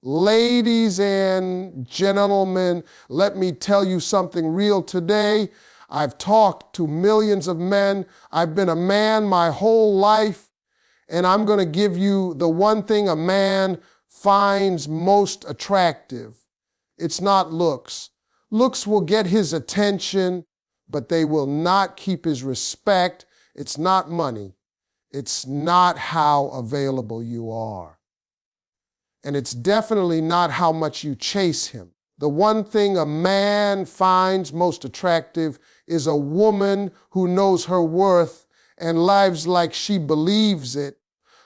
Ladies and gentlemen, let me tell you something real today. I've talked to millions of men. I've been a man my whole life, and I'm going to give you the one thing a man finds most attractive. It's not looks. Looks will get his attention, but they will not keep his respect. It's not money. It's not how available you are. And it's definitely not how much you chase him. The one thing a man finds most attractive is a woman who knows her worth and lives like she believes it.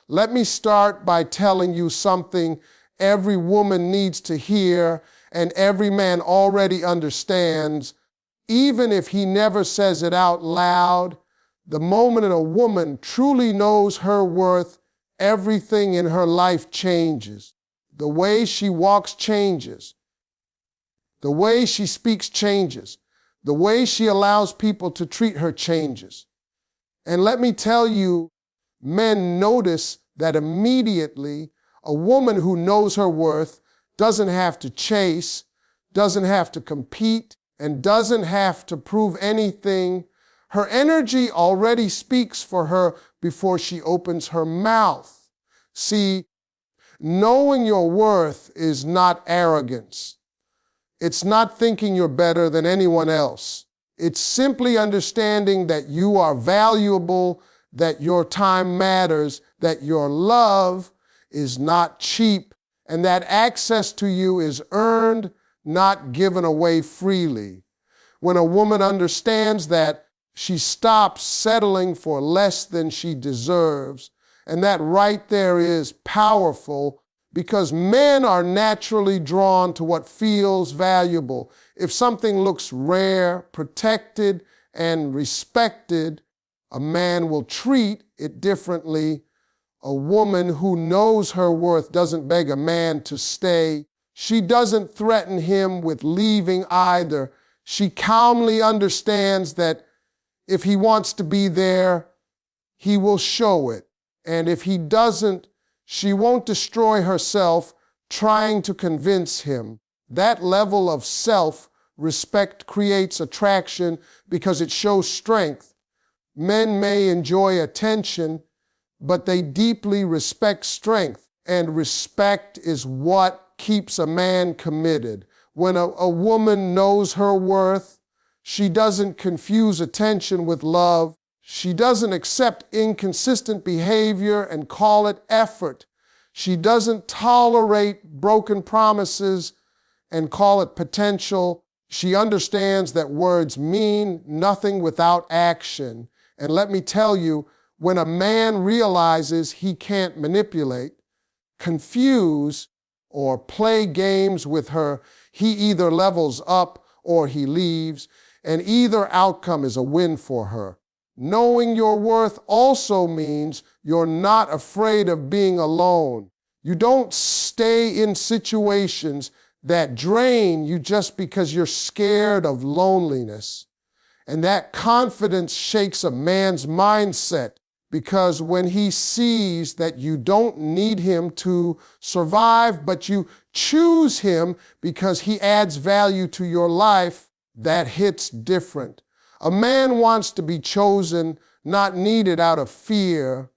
Let me start by telling you something every woman needs to hear and every man already understands, even if he never says it out loud. The moment a woman truly knows her worth, everything in her life changes. The way she walks changes. The way she speaks changes. The way she allows people to treat her changes. And let me tell you, men notice that immediately. A woman who knows her worth doesn't have to chase, doesn't have to compete, and doesn't have to prove anything. Her energy already speaks for her before she opens her mouth. See, knowing your worth is not arrogance. It's not thinking you're better than anyone else. It's simply understanding that you are valuable, that your time matters, that your love is not cheap, and that access to you is earned, not given away freely. When a woman understands that, she stops settling for less than she deserves. And that right there is powerful because men are naturally drawn to what feels valuable. If something looks rare, protected, and respected, a man will treat it differently. A woman who knows her worth doesn't beg a man to stay. She doesn't threaten him with leaving either. She calmly understands that if he wants to be there, he will show it. And if he doesn't, she won't destroy herself trying to convince him. That level of self-respect creates attraction because it shows strength. Men may enjoy attention, but they deeply respect strength. And respect is what keeps a man committed. When a woman knows her worth, she doesn't confuse attention with love. She doesn't accept inconsistent behavior and call it effort. She doesn't tolerate broken promises and call it potential. She understands that words mean nothing without action. And let me tell you, when a man realizes he can't manipulate, confuse, or play games with her, he either levels up or he leaves, and either outcome is a win for her. Knowing your worth also means you're not afraid of being alone. You don't stay in situations that drain you just because you're scared of loneliness. And that confidence shakes a man's mindset because when he sees that you don't need him to survive, but you choose him because he adds value to your life, that hits different. A man wants to be chosen, not needed out of fear.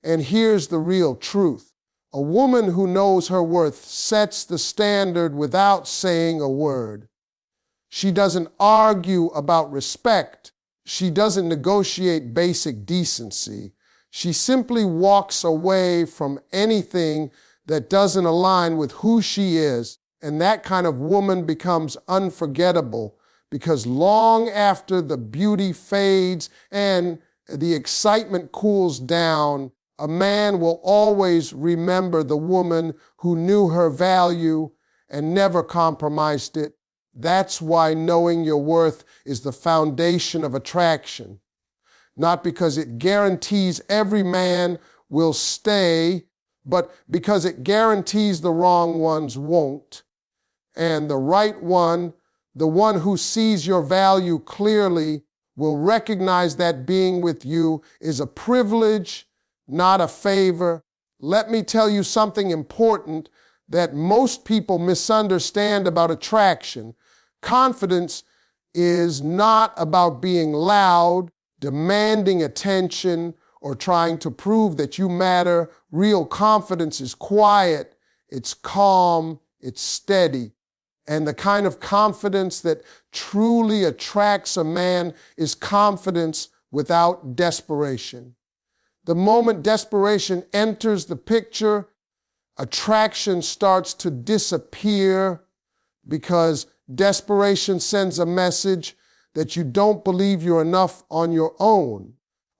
And here's the real truth. A woman who knows her worth sets the standard without saying a word. She doesn't argue about respect. She doesn't negotiate basic decency. She simply walks away from anything that doesn't align with who she is. And that kind of woman becomes unforgettable because long after the beauty fades and the excitement cools down, a man will always remember the woman who knew her value and never compromised it. That's why knowing your worth is the foundation of attraction. Not because it guarantees every man will stay, but because it guarantees the wrong ones won't. And the right one, the one who sees your value clearly, will recognize that being with you is a privilege, not a favor. Let me tell you something important that most people misunderstand about attraction. Confidence is not about being loud, demanding attention, or trying to prove that you matter. Real confidence is quiet, it's calm, it's steady. And the kind of confidence that truly attracts a man is confidence without desperation. The moment desperation enters the picture, attraction starts to disappear because desperation sends a message that you don't believe you're enough on your own.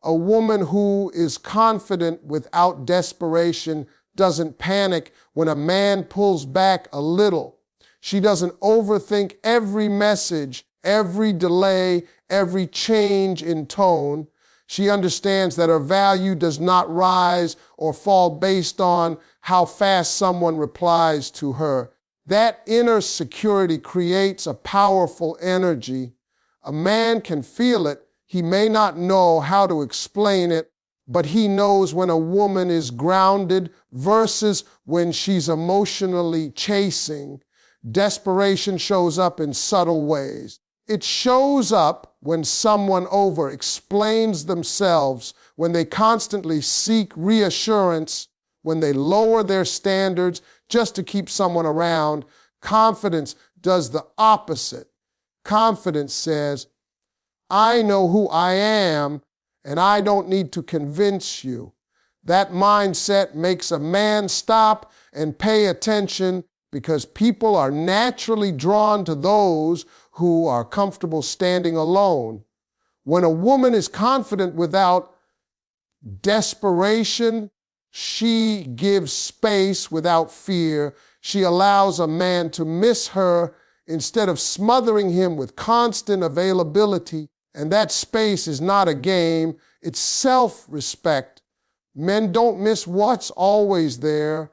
A woman who is confident without desperation doesn't panic when a man pulls back a little. She doesn't overthink every message, every delay, every change in tone. She understands that her value does not rise or fall based on how fast someone replies to her. That inner security creates a powerful energy. A man can feel it. He may not know how to explain it, but he knows when a woman is grounded versus when she's emotionally chasing. Desperation shows up in subtle ways. It shows up when someone over-explains themselves, when they constantly seek reassurance, when they lower their standards just to keep someone around. Confidence does the opposite. Confidence says, I know who I am, and I don't need to convince you. That mindset makes a man stop and pay attention because people are naturally drawn to those who are comfortable standing alone. When a woman is confident without desperation, she gives space without fear. She allows a man to miss her instead of smothering him with constant availability. And that space is not a game, it's self-respect. Men don't miss what's always there.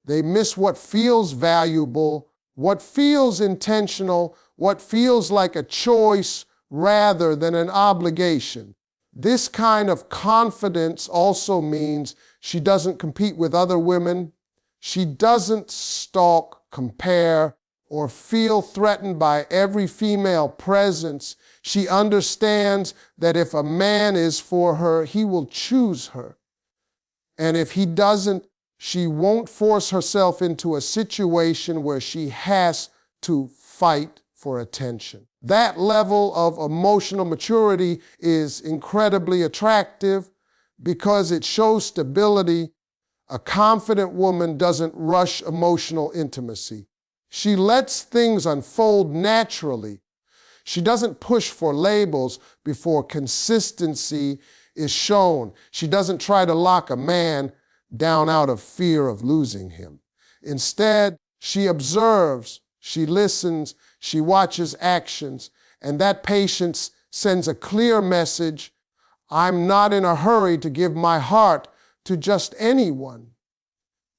They miss what feels valuable, what feels intentional, what feels like a choice rather than an obligation. This kind of confidence also means she doesn't compete with other women. She doesn't stalk, compare, or feel threatened by every female presence. She understands that if a man is for her, he will choose her. And if he doesn't, she won't force herself into a situation where she has to fight for attention. That level of emotional maturity is incredibly attractive because it shows stability. A confident woman doesn't rush emotional intimacy. She lets things unfold naturally. She doesn't push for labels before consistency is shown. She doesn't try to lock a man down out of fear of losing him. Instead, she observes, she listens, she watches actions, and that patience sends a clear message: I'm not in a hurry to give my heart to just anyone.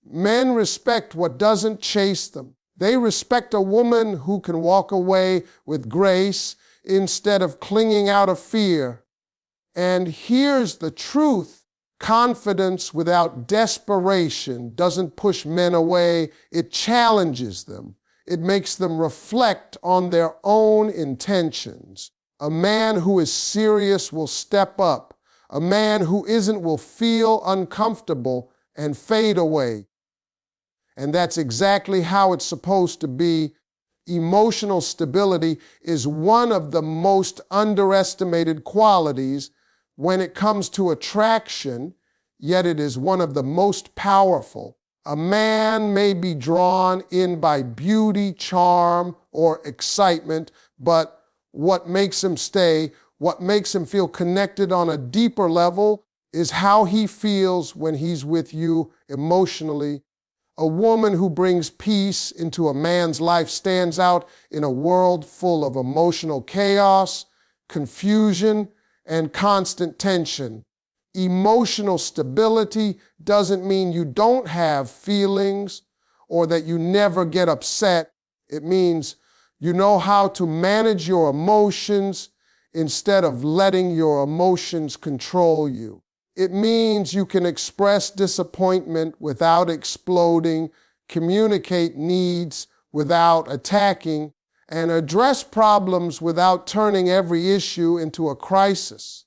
Men respect what doesn't chase them. They respect a woman who can walk away with grace instead of clinging out of fear. And here's the truth. Confidence without desperation doesn't push men away. It challenges them. It makes them reflect on their own intentions. A man who is serious will step up. A man who isn't will feel uncomfortable and fade away. And that's exactly how it's supposed to be. Emotional stability is one of the most underestimated qualities when it comes to attraction, yet it is one of the most powerful. A man may be drawn in by beauty, charm, or excitement, but what makes him stay, what makes him feel connected on a deeper level, is how he feels when he's with you emotionally. A woman who brings peace into a man's life stands out in a world full of emotional chaos, confusion, and constant tension. Emotional stability doesn't mean you don't have feelings or that you never get upset. It means you know how to manage your emotions instead of letting your emotions control you. It means you can express disappointment without exploding, communicate needs without attacking, and address problems without turning every issue into a crisis.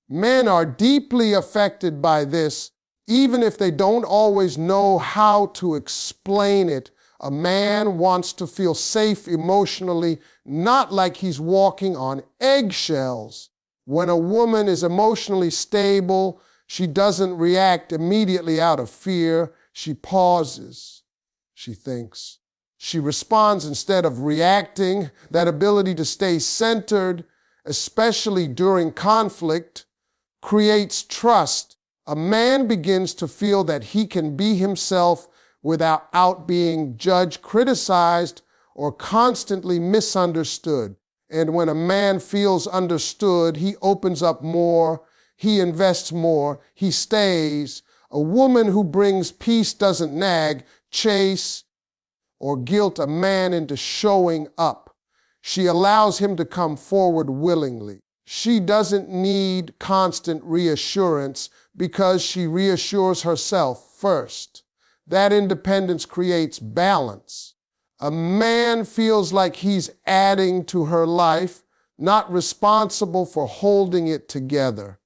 Men are deeply affected by this, even if they don't always know how to explain it. A man wants to feel safe emotionally, not like he's walking on eggshells. When a woman is emotionally stable, she doesn't react immediately out of fear. She pauses. She thinks. She responds instead of reacting. That ability to stay centered, especially during conflict, creates trust. A man begins to feel that he can be himself without being judged, criticized, or constantly misunderstood. And when a man feels understood, he opens up more, he invests more, he stays. A woman who brings peace doesn't nag, chase, or guilt a man into showing up. She allows him to come forward willingly. She doesn't need constant reassurance because she reassures herself first. That independence creates balance. A man feels like he's adding to her life, not responsible for holding it together.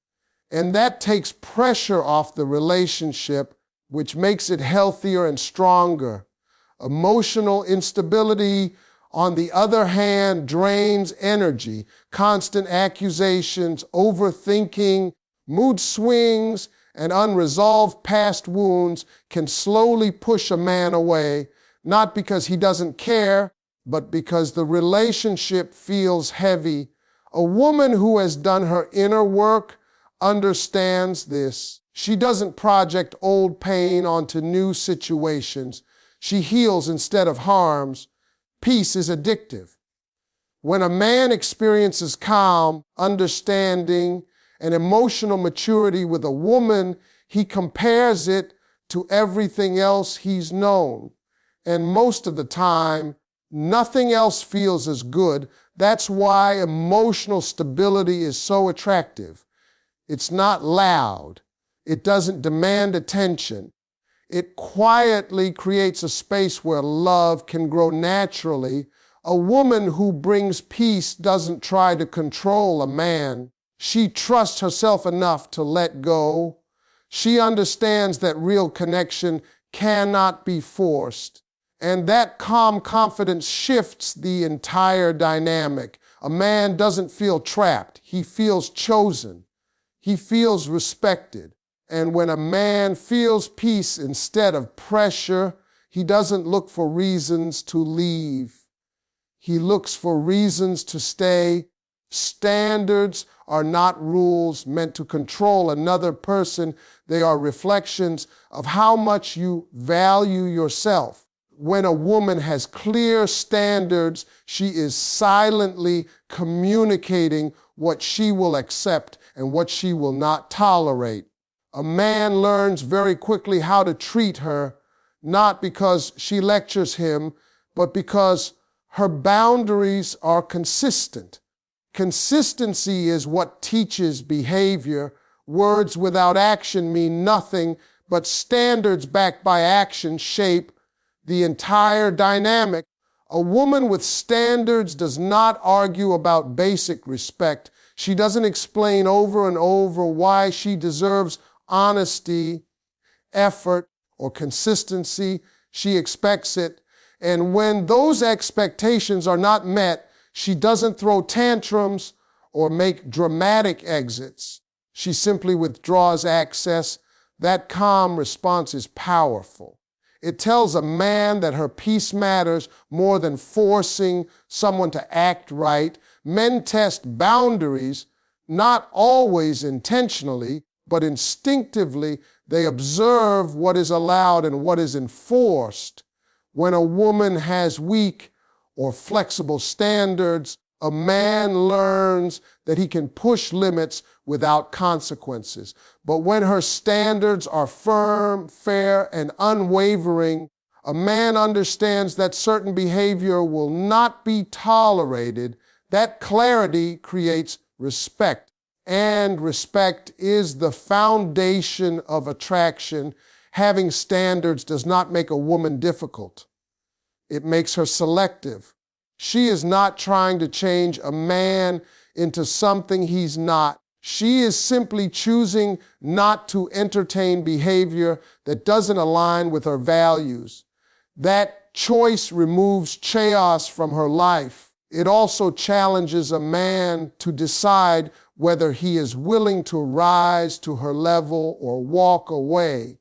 And that takes pressure off the relationship, which makes it healthier and stronger. Emotional instability, on the other hand, drains energy. Constant accusations, overthinking, mood swings, and unresolved past wounds can slowly push a man away, not because he doesn't care, but because the relationship feels heavy. A woman who has done her inner work understands this. She doesn't project old pain onto new situations. She heals instead of harms. Peace is addictive. When a man experiences calm, understanding, and emotional maturity with a woman, he compares it to everything else he's known. And most of the time, nothing else feels as good. That's why emotional stability is so attractive. It's not loud. It doesn't demand attention. It quietly creates a space where love can grow naturally. A woman who brings peace doesn't try to control a man. She trusts herself enough to let go. She understands that real connection cannot be forced. And that calm confidence shifts the entire dynamic. A man doesn't feel trapped. He feels chosen. He feels respected. And when a man feels peace instead of pressure, he doesn't look for reasons to leave. He looks for reasons to stay. Standards are not rules meant to control another person. They are reflections of how much you value yourself. When a woman has clear standards, she is silently communicating what she will accept and what she will not tolerate. A man learns very quickly how to treat her, not because she lectures him, but because her boundaries are consistent. Consistency is what teaches behavior. Words without action mean nothing, but standards backed by action shape the entire dynamic. A woman with standards does not argue about basic respect. She doesn't explain over and over why she deserves honesty, effort, or consistency. She expects it. And when those expectations are not met, she doesn't throw tantrums or make dramatic exits. She simply withdraws access. That calm response is powerful. It tells a man that her peace matters more than forcing someone to act right. Men test boundaries, not always intentionally, but instinctively. They observe what is allowed and what is enforced. When a woman has weak or flexible standards, a man learns that he can push limits without consequences. But when her standards are firm, fair, and unwavering, a man understands that certain behavior will not be tolerated. That clarity creates respect. And respect is the foundation of attraction. Having standards does not make a woman difficult. It makes her selective. She is not trying to change a man into something he's not. She is simply choosing not to entertain behavior that doesn't align with her values. That choice removes chaos from her life. It also challenges a man to decide whether he is willing to rise to her level or walk away.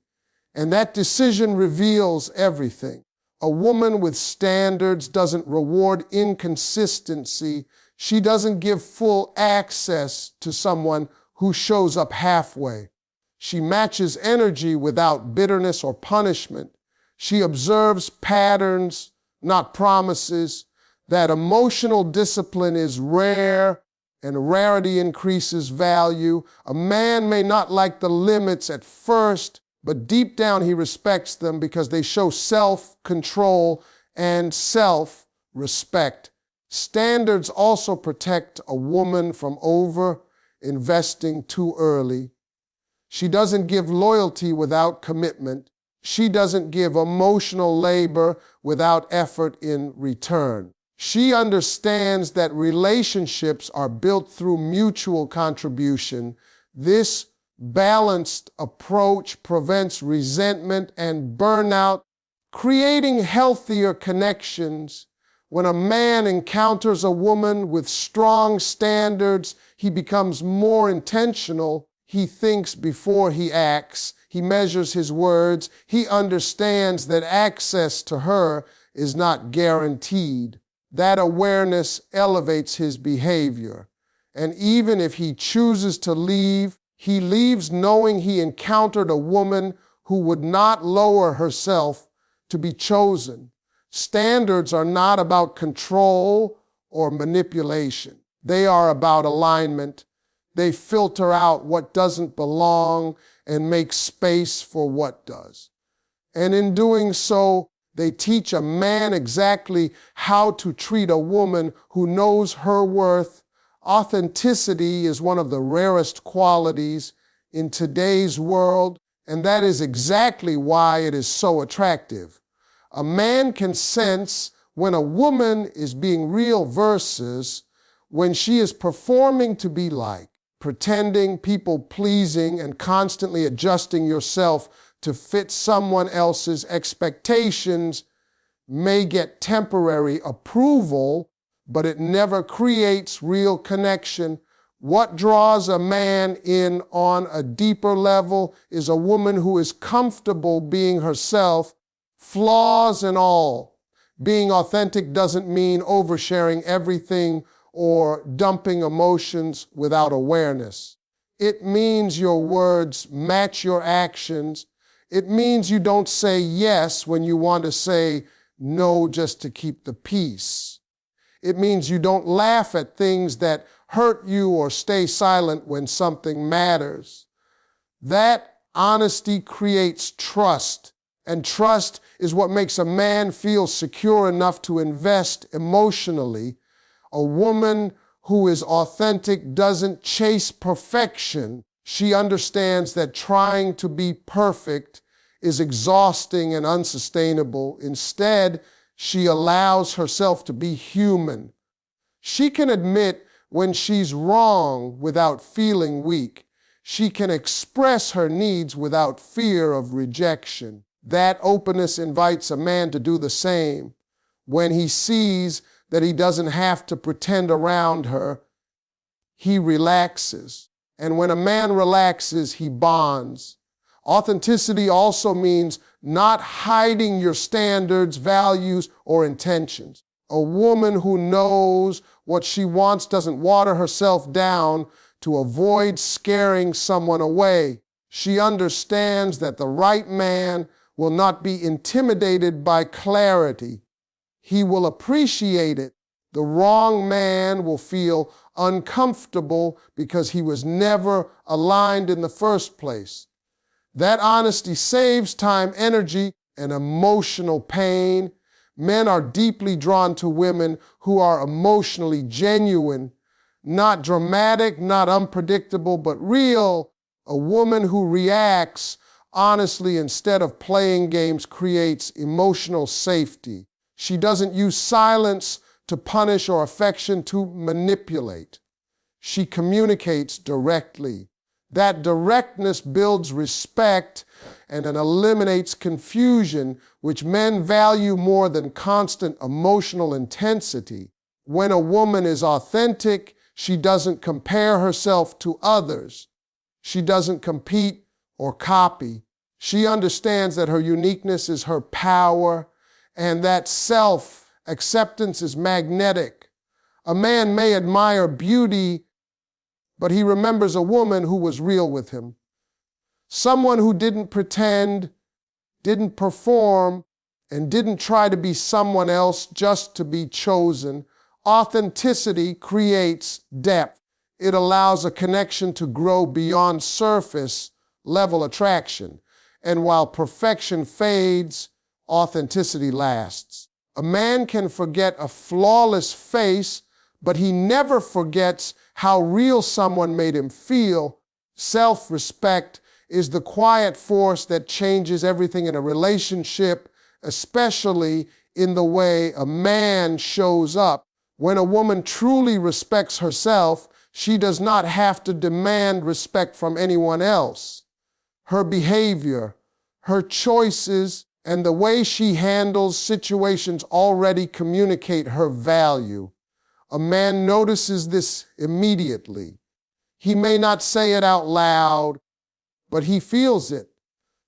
And that decision reveals everything. A woman with standards doesn't reward inconsistency. She doesn't give full access to someone who shows up halfway. She matches energy without bitterness or punishment. She observes patterns, not promises. That emotional discipline is rare, and rarity increases value. A man may not like the limits at first, but deep down he respects them because they show self-control and self-respect. Standards also protect a woman from over-investing too early. She doesn't give loyalty without commitment. She doesn't give emotional labor without effort in return. She understands that relationships are built through mutual contribution. This balanced approach prevents resentment and burnout, creating healthier connections. When a man encounters a woman with strong standards, he becomes more intentional. He thinks before he acts. He measures his words. He understands that access to her is not guaranteed. That awareness elevates his behavior. And even if he chooses to leave, he leaves knowing he encountered a woman who would not lower herself to be chosen. Standards are not about control or manipulation. They are about alignment. They filter out what doesn't belong and make space for what does. And in doing so, they teach a man exactly how to treat a woman who knows her worth. Authenticity is one of the rarest qualities in today's world, and that is exactly why it is so attractive. A man can sense when a woman is being real versus when she is performing to be like, pretending, people-pleasing, and constantly adjusting yourself to fit someone else's expectations may get temporary approval, but it never creates real connection. What draws a man in on a deeper level is a woman who is comfortable being herself, flaws and all. Being authentic doesn't mean oversharing everything or dumping emotions without awareness. It means your words match your actions. It means you don't say yes when you want to say no just to keep the peace. It means you don't laugh at things that hurt you or stay silent when something matters. That honesty creates trust, and trust is what makes a man feel secure enough to invest emotionally. A woman who is authentic doesn't chase perfection. She understands that trying to be perfect is exhausting and unsustainable. Instead, she allows herself to be human. She can admit when she's wrong without feeling weak. She can express her needs without fear of rejection. That openness invites a man to do the same. When he sees that he doesn't have to pretend around her, he relaxes. And when a man relaxes, he bonds. Authenticity also means not hiding your standards, values, or intentions. A woman who knows what she wants doesn't water herself down to avoid scaring someone away. She understands that the right man will not be intimidated by clarity. He will appreciate it. The wrong man will feel uncomfortable because he was never aligned in the first place. That honesty saves time, energy, and emotional pain. Men are deeply drawn to women who are emotionally genuine, not dramatic, not unpredictable, but real. A woman who reacts honestly instead of playing games creates emotional safety. She doesn't use silence to punish or affection to manipulate. She communicates directly. That directness builds respect and it eliminates confusion, which men value more than constant emotional intensity. When a woman is authentic, she doesn't compare herself to others. She doesn't compete or copy. She understands that her uniqueness is her power and that self-acceptance is magnetic. A man may admire beauty, but he remembers a woman who was real with him. Someone who didn't pretend, didn't perform, and didn't try to be someone else just to be chosen. Authenticity creates depth. It allows a connection to grow beyond surface level attraction. And while perfection fades, authenticity lasts. A man can forget a flawless face, but he never forgets how real someone made him feel. Self-respect is the quiet force that changes everything in a relationship, especially in the way a man shows up. When a woman truly respects herself, she does not have to demand respect from anyone else. Her behavior, her choices, and the way she handles situations already communicate her value. A man notices this immediately. He may not say it out loud, but he feels it.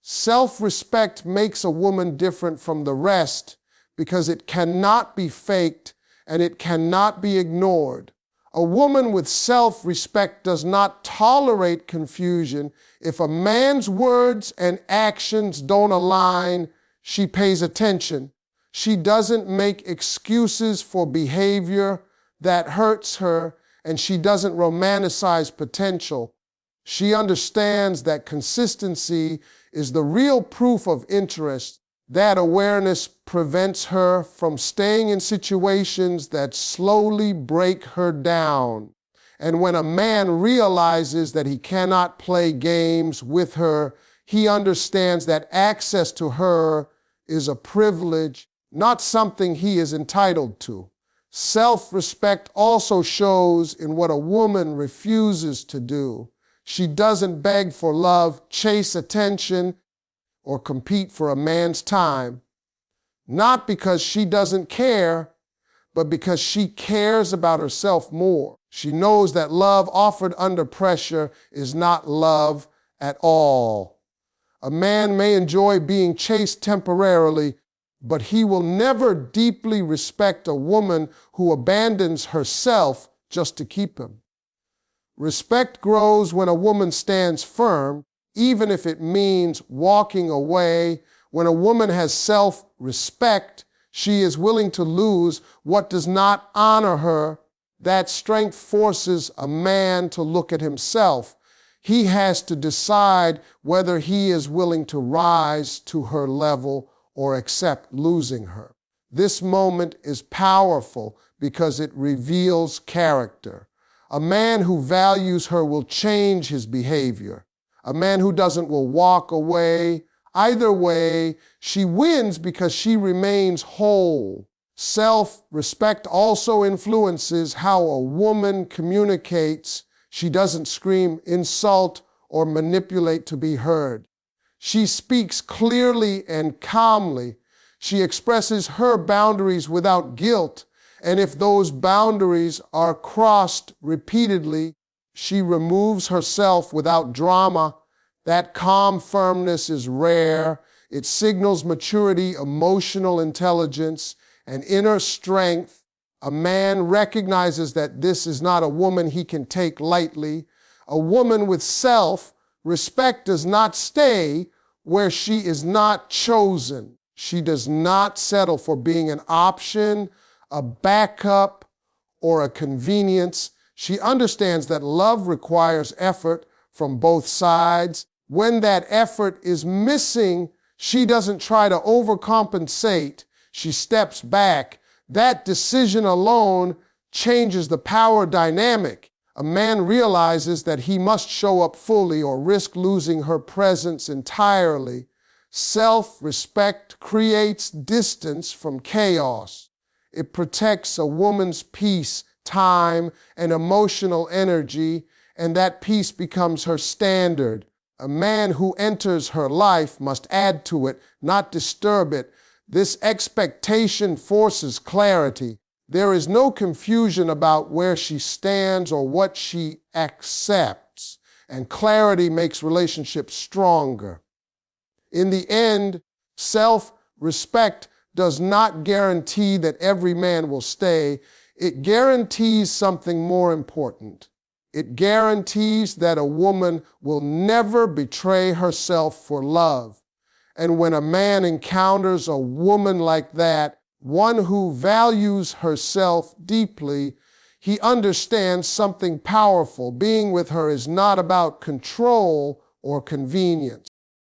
Self-respect makes a woman different from the rest because it cannot be faked and it cannot be ignored. A woman with self-respect does not tolerate confusion. If a man's words and actions don't align, she pays attention. She doesn't make excuses for behavior that hurts her, and she doesn't romanticize potential. She understands that consistency is the real proof of interest. That awareness prevents her from staying in situations that slowly break her down. And when a man realizes that he cannot play games with her, he understands that access to her is a privilege, not something he is entitled to. Self-respect also shows in what a woman refuses to do. She doesn't beg for love, chase attention, or compete for a man's time, not because she doesn't care, but because she cares about herself more. She knows that love offered under pressure is not love at all. A man may enjoy being chased temporarily, but he will never deeply respect a woman who abandons herself just to keep him. Respect grows when a woman stands firm, even if it means walking away. When a woman has self-respect, she is willing to lose what does not honor her. That strength forces a man to look at himself. He has to decide whether he is willing to rise to her level or accept losing her. This moment is powerful because it reveals character. A man who values her will change his behavior. A man who doesn't will walk away. Either way, she wins because she remains whole. Self-respect also influences how a woman communicates. She doesn't scream, insult, or manipulate to be heard. She speaks clearly and calmly. She expresses her boundaries without guilt. And if those boundaries are crossed repeatedly, she removes herself without drama. That calm firmness is rare. It signals maturity, emotional intelligence, and inner strength. A man recognizes that this is not a woman he can take lightly. A woman with self-respect does not stay where she is not chosen. She does not settle for being an option, a backup, or a convenience. She understands that love requires effort from both sides. When that effort is missing, she doesn't try to overcompensate. She steps back. That decision alone changes the power dynamic. A man realizes that he must show up fully or risk losing her presence entirely. Self-respect creates distance from chaos. It protects a woman's peace, time, and emotional energy, and that peace becomes her standard. A man who enters her life must add to it, not disturb it. This expectation forces clarity. There is no confusion about where she stands or what she accepts, and clarity makes relationships stronger. In the end, self-respect does not guarantee that every man will stay. It guarantees something more important. It guarantees that a woman will never betray herself for love. And when a man encounters a woman like that, one who values herself deeply, he understands something powerful. Being with her is not about control or convenience.